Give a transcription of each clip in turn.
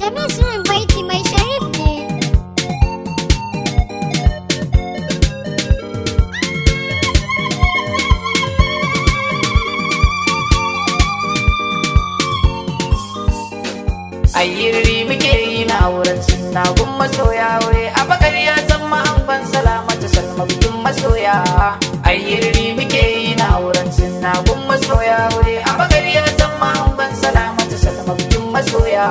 Jamil sirrin baiti mai sharif ne. ayyirri muke yi na auren sunna gun masoya wai abakar ya zama angon salamatu salma bikin masoya. ayyirri muke yi na auren sunna gun masoya wai abakar ya zama angon salamatu salma bikin masoya.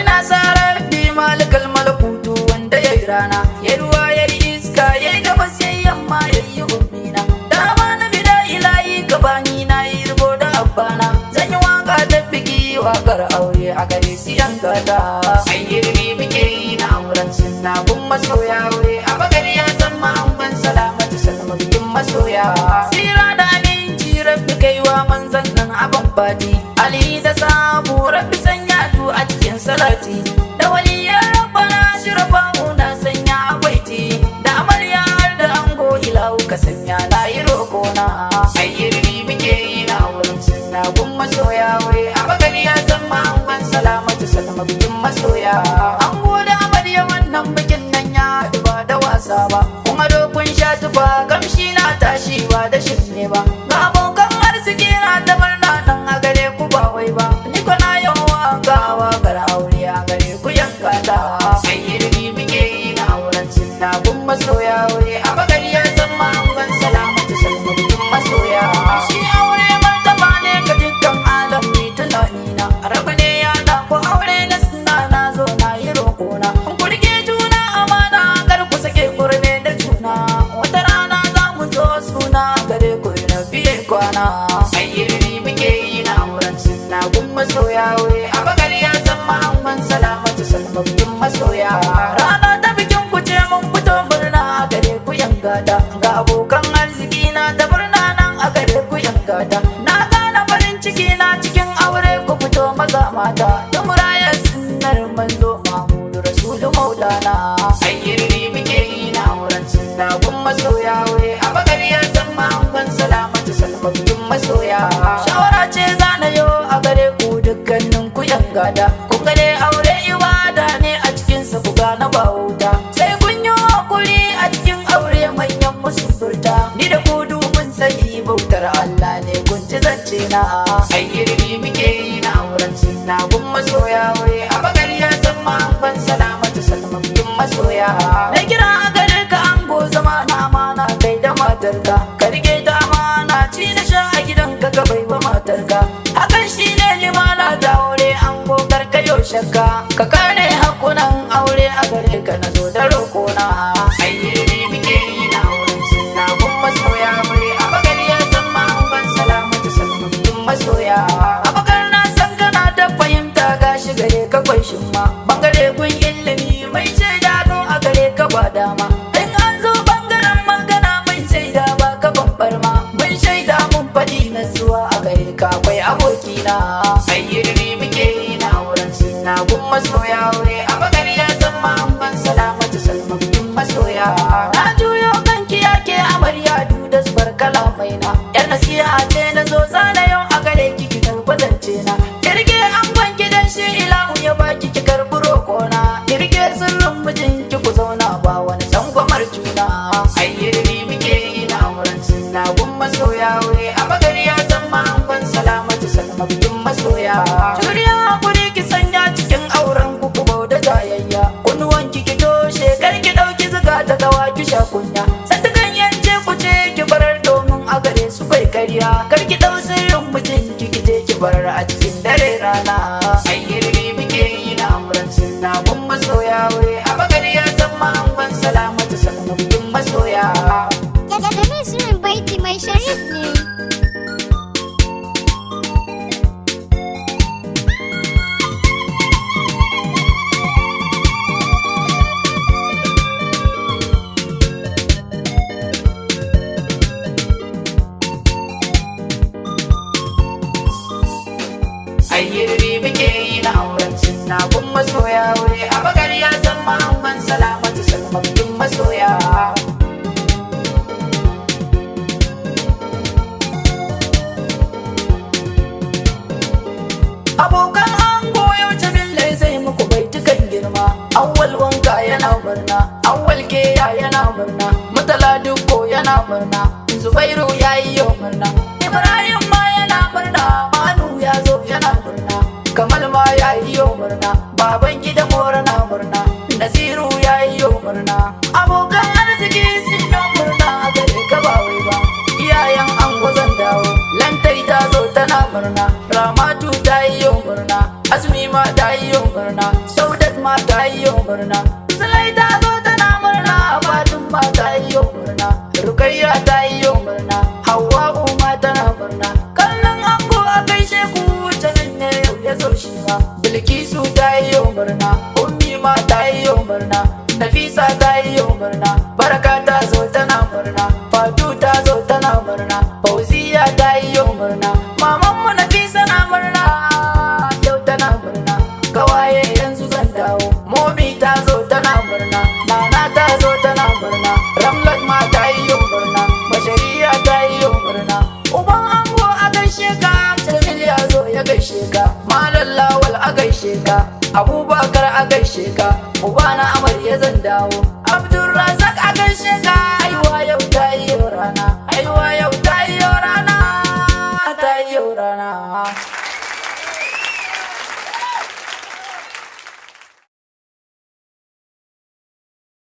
Nasarar bi malikal malakutu wanda ya yi rana ya ruwa ya yi iska ya yi gabas ya yi yamma ya yi ummina dama na bida ilahi gabani na yi rigo da abbana zan yi waka da biki wakar aure a gare su yan gata. ayyirri muke yi na auren sunna gun masoya wai abakar ya zama angon salamatu salma bikin masoya. Sira da aminci rabbi kaiwa manzan nan abin fati ali da sabu rabbi sanya tu a cikin salati da waliyar rabbana shirafa'u na sanya a baiti da amarya har da ango ilahu ka sanya na yi roƙona. ayyirri muke yi na wurin sunna gun masoya wai abakar ya zama angon salamatu salma bikin masoya. Ango da amarya wannan bikin nan ya haɗu ba da wasa ba kuma dokun sha tufa kamshi na tashi ba da shirme ba ga abokan arziki na ta murna nan a gare ku ba wai ba ni kwana yawa gawa gar aure a gare ku yanka ta. ayyirri muke yi na auren sunna gun masoya wai abakar ya zama angon salamatu salma bikin masoya. Shi aure martaba ne ga dukkan alam ni tunani na rabu ne ya da ku aure na sunna na zo na yi roƙona ku rike juna amana kar ku sake kurme da juna wata rana za mu zo suna gare ku na biye kwana. ayyirri muke yi na auren sunna gun masoya wai abakar ya zama angon salamatu salma bikin masoya. Rana ta bikin ku ce mun fito murna a gare ku yan gada ga abokan arziki na ta murna nan a gare ku yan gada na gane farin ciki na cikin aure ku fito maza mata da murayar sunnar manzo Muhammadu Rasulu Maulana. ayyirri muke yi na auren sunna gun masoya wai abakar ya zama angon salamatu salma bikin masoya. Shawara ce zana yo a gare ku dukkanin ku yan gada kun gane aure ibada ne a cikinsa ku gane ba wuta sai kun yi hakuri a cikin aure manyan musu furta ni da ku mun sani bautar Allah ne kun ci zance na. ayyirri muke yi na auren sunna gun masoya wai abakar ya zama angon salamatu salma bikin masoya. Na kira a gare ka ango zama na amana kai da matarka ka rike ta amana ci na sha a gidanka ka bai ba matarka hakan shi ne limana ta aure ango karkayo shakka ka kare hakunan aure a gare ka na zo da roƙona. ayyirri muke yi na auren sunna gun masoya wai abakar ya zama angon salamatu salma bikin masoya. Abakar na san kana da fahimta gashi gare ka kwai shimma bangare gun ilimi mai shaida no a gare ka ba dama in an zo bangaren magana mai shaida ba ka babbar ma mun shaida mun faɗi na zuwa a gare ka akwai abokina. ayyirri muke yi na auren sunna gun masoya wai abakar ya zama angon salamatu salma bikin masoya. Na juyo kanki yake amarya duda zubar kalamai na yar nasiha ce na zo zana yau a gare ki ki karɓi zance na kirge angon gidan shi ilahu ya baki ki karɓi roƙona kirge sirrin mijinki ku zauna ba wani tsangwamar juna. ayyirri muke yi na auren sunna gun masoya wai abakar ya zama angon salamatu salma bikin masoya. Juriya hakuri ki sanya cikin auren ku ku bau da jayayya kunnuwanki ki toshe kar ki ɗauki zuga ta kawa ki sha kunya sandukan yance ku ce ki barar domin a gare su kai karya kar ki ɗau sirrin mijinki ki je ki barar a cikin dare rana. ayyirri muke yi na auren sunna gun masoya wai abakar ya zama angon salamatu salma bikin masoya. Jamil sirrin baiti mai sharif ne. ayyirri muke yi na auren sunna kun masoya wuri abubakar ya san ma'amman salamatu salmattun masoya. Abokan ango yau jamil zai muku baitukan girma, awwal wanka yana murna, awwal keya yana murna, mutala dukko yana murna, zubairu yayi yau murna, ibrahim ma yana murna, manu ya zo yana murna, kamal ma yayi yau murna, baban gida mora na murna, nasiru yayi yau murna. Abokan arziki sun yi murna gare ka ba wai ba, iyayen ango zan dawo, lantai ta zo tana murna, ramatu ta yi yau murna, azumi ma ta yi yau murna, saudat ma ta yi yau murna, zulai ta zo tana murna, fatin ma ta yi yau murna, rukayya ta yi yau murna, hawwa'u ma tana murna. Kallon ango a gaishe ku jamin ne yau ya zo shi ma, bilkisu ta yi yau murna, ummi ma ta yi yau murna, nafisa ta yi yau murna, baraka ta zo tana murna, fatu ta zo tana murna, fauziya ta yi yau murna, mamanmu nafisa na murna yau tana murna, kawaye yanzu zan dawo, momi ta zo tana murna, nana ta zo tana murna, ramlat ma ta yi yau murna, bashariya ta yi yau murna. Uban ango a gaishe ka, jamil ya zo ya gaishe ka, malam lawal a gaishe ka, abubakar a gaishe ka, ubana amarya zan dawo.